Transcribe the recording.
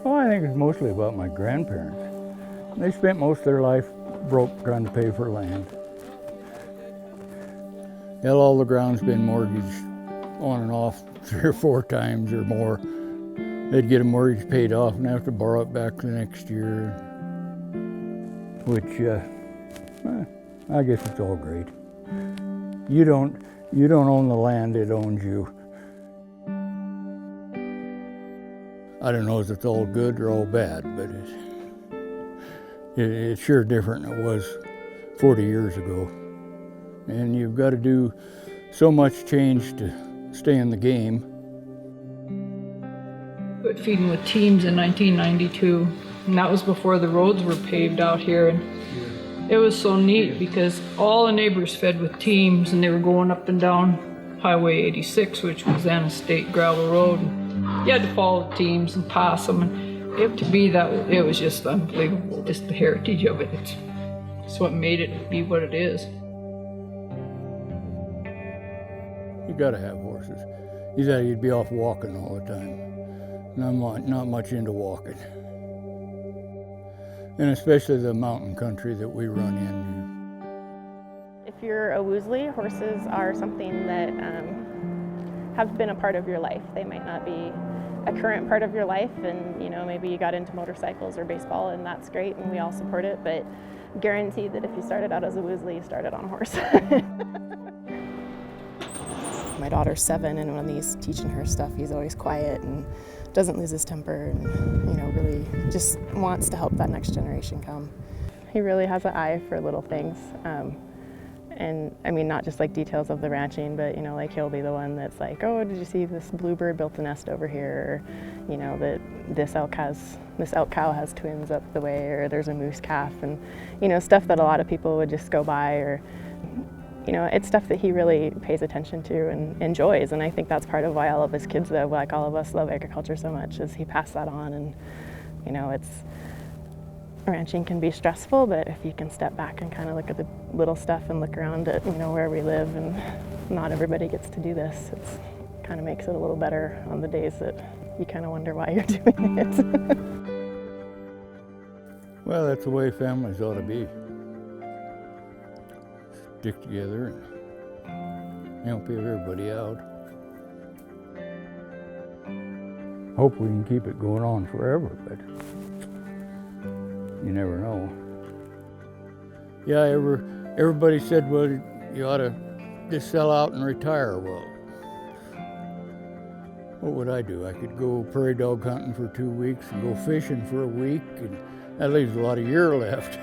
Well, I think it's mostly about my grandparents. They spent most of their life broke trying to pay for land. Hell, all the ground's been mortgaged on and off 3 or 4 times or more. They'd get a mortgage paid off and have to borrow it back the next year, which I guess it's all great. You don't own the land, it owns you. I don't know if it's all good or all bad, but it's sure different than it was 40 years ago. And you've got to do so much change to stay in the game. Quit feeding with teams in 1992, and that was before the roads were paved out here. And it was so neat because all the neighbors fed with teams, and they were going up and down Highway 86, which was then a state gravel road. And you had to follow the teams and pass them, and to me it was just unbelievable, just the heritage of it. It's what made it be what it is. You gotta have horses. You'd be off walking all the time. And I'm not much into walking. And especially the mountain country that we run in. If you're a Woosley, horses are something that have been a part of your life. They might not be a current part of your life, and maybe you got into motorcycles or baseball, and that's great, and we all support it, but guaranteed that if you started out as a Woosley, you started on a horse. My daughter's 7, and when he's teaching her stuff, he's always quiet and doesn't lose his temper, and really just wants to help that next generation come. He really has an eye for little things, and I mean not just like details of the ranching, but like he'll be the one that's like, oh, did you see this bluebird built a nest over here? Or, that this elk cow has twins up the way, or there's a moose calf, and stuff that a lot of people would just go by, or it's stuff that he really pays attention to and enjoys, and I think that's part of why all of his kids, though, like all of us, love agriculture so much, is he passed that on. And ranching can be stressful, but if you can step back and kind of look at the little stuff and look around at where we live, and not everybody gets to do this, it's kind of makes it a little better on the days that you kind of wonder why you're doing it. Well, that's the way families ought to be. Stick together and help everybody out. Hope we can keep it going on forever, but you never know. Yeah, everybody said, well, you ought to just sell out and retire. Well, what would I do? I could go prairie dog hunting for 2 weeks and go fishing for a week, and that leaves a lot of year left.